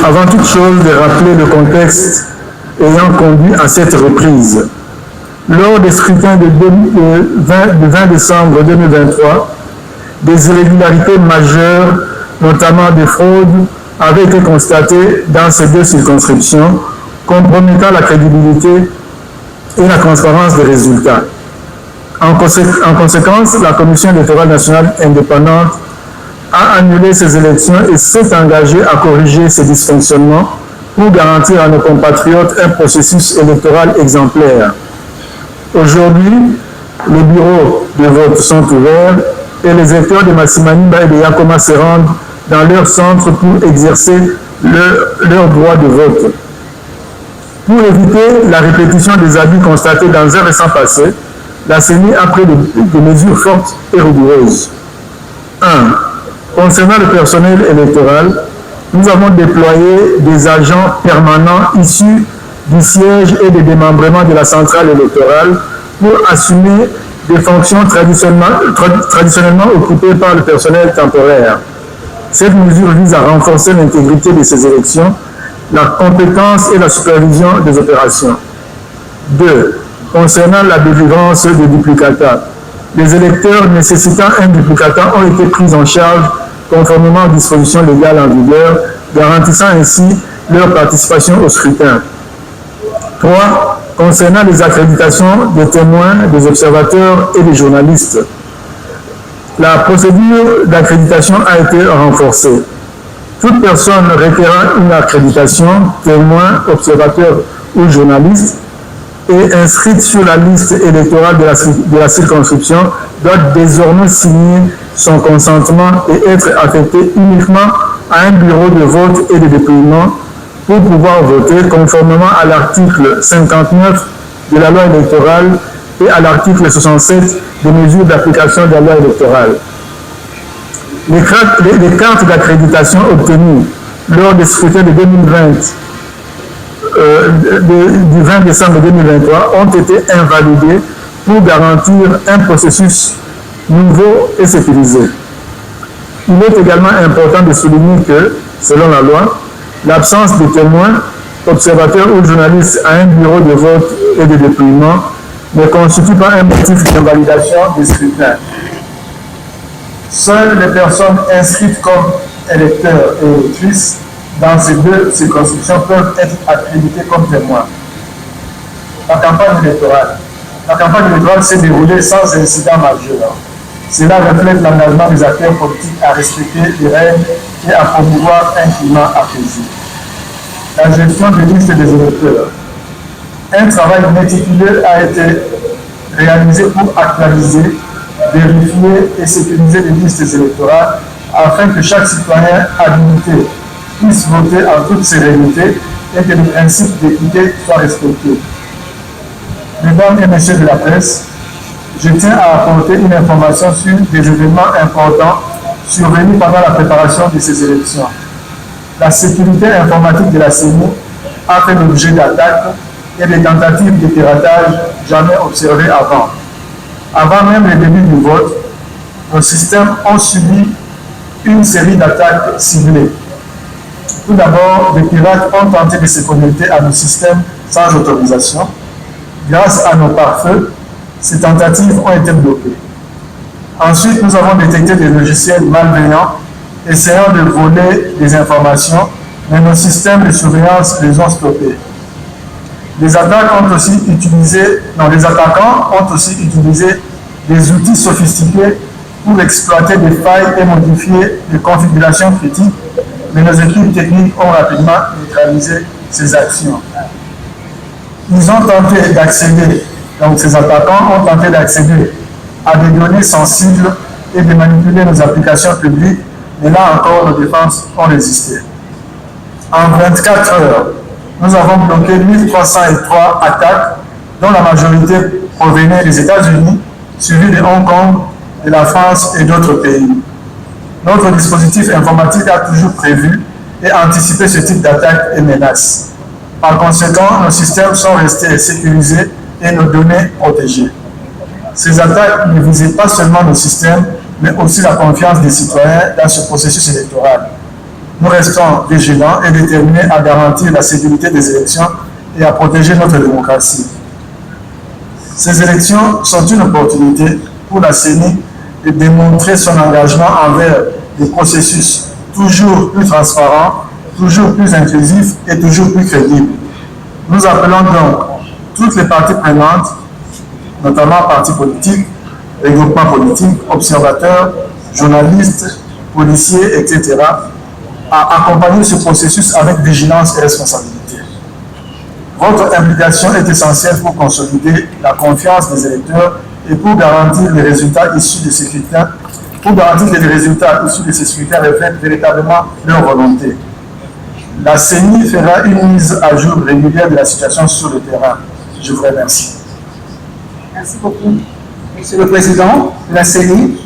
Avant toute chose, de rappeler le contexte ayant conduit à cette reprise. Lors des scrutins de 20 décembre 2023, des irrégularités majeures, notamment des fraudes, avaient été constatées dans ces deux circonscriptions, compromettant la crédibilité et la transparence des résultats. En conséquence, la Commission électorale nationale indépendante a annulé ces élections et s'est engagée à corriger ces dysfonctionnements pour garantir à nos compatriotes un processus électoral exemplaire. Aujourd'hui, les bureaux de vote sont ouverts et les électeurs de Massimaniba et de Yakoma se rendent dans leur centre pour exercer leur droit de vote. Pour éviter la répétition des abus constatés dans un récent passé, la CENI a pris des mesures fortes et rigoureuses. 1. Concernant le personnel électoral, nous avons déployé des agents permanents issus du siège et des démembrements de la centrale électorale pour assumer des fonctions traditionnellement occupées par le personnel temporaire. Cette mesure vise à renforcer l'intégrité de ces élections, la compétence et la supervision des opérations. 2. Concernant la délivrance des duplicata, les électeurs nécessitant un duplicata ont été pris en charge conformément aux dispositions légales en vigueur, garantissant ainsi leur participation au scrutin. 3. Concernant les accréditations des témoins, des observateurs et des journalistes, la procédure d'accréditation a été renforcée. Toute personne requérant une accréditation, témoin, observateur ou journaliste, et inscrite sur la liste électorale de la circonscription doit désormais signer son consentement et être affectée uniquement à un bureau de vote et de dépouillement pour pouvoir voter conformément à l'article 59 de la loi électorale et à l'article 67 des mesures d'application de la loi électorale. Les cartes d'accréditation obtenues lors des scrutins de 2020 du 20 décembre 2023 ont été invalidées pour garantir un processus nouveau et sécurisé. Il est également important de souligner que, selon la loi, l'absence de témoins, observateurs ou journalistes à un bureau de vote et de dépouillement ne constitue pas un motif d'invalidation des scrutins. Seules les personnes inscrites comme électeurs et électrices dans ces deux circonscriptions peuvent être accréditées comme témoins. La campagne électorale s'est déroulée sans incident majeur. Cela reflète l'engagement des acteurs politiques à respecter les règles et à promouvoir un climat apaisé. La gestion des listes des électeurs. Un travail méticuleux a été réalisé pour actualiser, vérifier et sécuriser les listes électorales afin que chaque citoyen habilité puisse voter en toute sérénité et que le principe d'équité soit respecté. Mesdames et messieurs de la presse, je tiens à apporter une information sur des événements importants survenus pendant la préparation de ces élections. La sécurité informatique de la CENI a fait l'objet d'attaques et de tentatives de piratage jamais observées avant. Avant même le début du vote, nos systèmes ont subi une série d'attaques ciblées. Tout d'abord, des pirates ont tenté de se connecter à nos systèmes sans autorisation. Grâce à nos pare-feux, ces tentatives ont été bloquées. Ensuite, nous avons détecté des logiciels malveillants essayant de voler des informations, mais nos systèmes de surveillance les ont stoppés. Les attaquants ont aussi utilisé des outils sophistiqués pour exploiter des failles et modifier les configurations critiques, mais nos équipes techniques ont rapidement neutralisé ces actions. Ils ont tenté d'accéder, donc ces attaquants ont tenté d'accéder à des données sensibles et de manipuler nos applications publiques, mais là encore, nos défenses ont résisté. En 24 heures, nous avons bloqué 1303 attaques, dont la majorité provenait des États-Unis, suivies de Hong Kong, de la France et d'autres pays. Notre dispositif informatique a toujours prévu et anticipé ce type d'attaques et menaces. Par conséquent, nos systèmes sont restés sécurisés et nos données protégées. Ces attaques ne visaient pas seulement nos systèmes, mais aussi la confiance des citoyens dans ce processus électoral. Nous restons vigilants et déterminés à garantir la sécurité des élections et à protéger notre démocratie. Ces élections sont une opportunité pour la CENI de démontrer son engagement envers des processus toujours plus transparents, toujours plus inclusifs et toujours plus crédibles. Nous appelons donc toutes les parties prenantes, notamment partis politiques, regroupements politiques, observateurs, journalistes, policiers, etc., à accompagner ce processus avec vigilance et responsabilité. Votre implication est essentielle pour consolider la confiance des électeurs et pour garantir les résultats issus de ces scrutins, reflètent véritablement leur volonté. La CENI fera une mise à jour régulière de la situation sur le terrain. Je vous remercie. Merci beaucoup. Monsieur le Président de la CENI,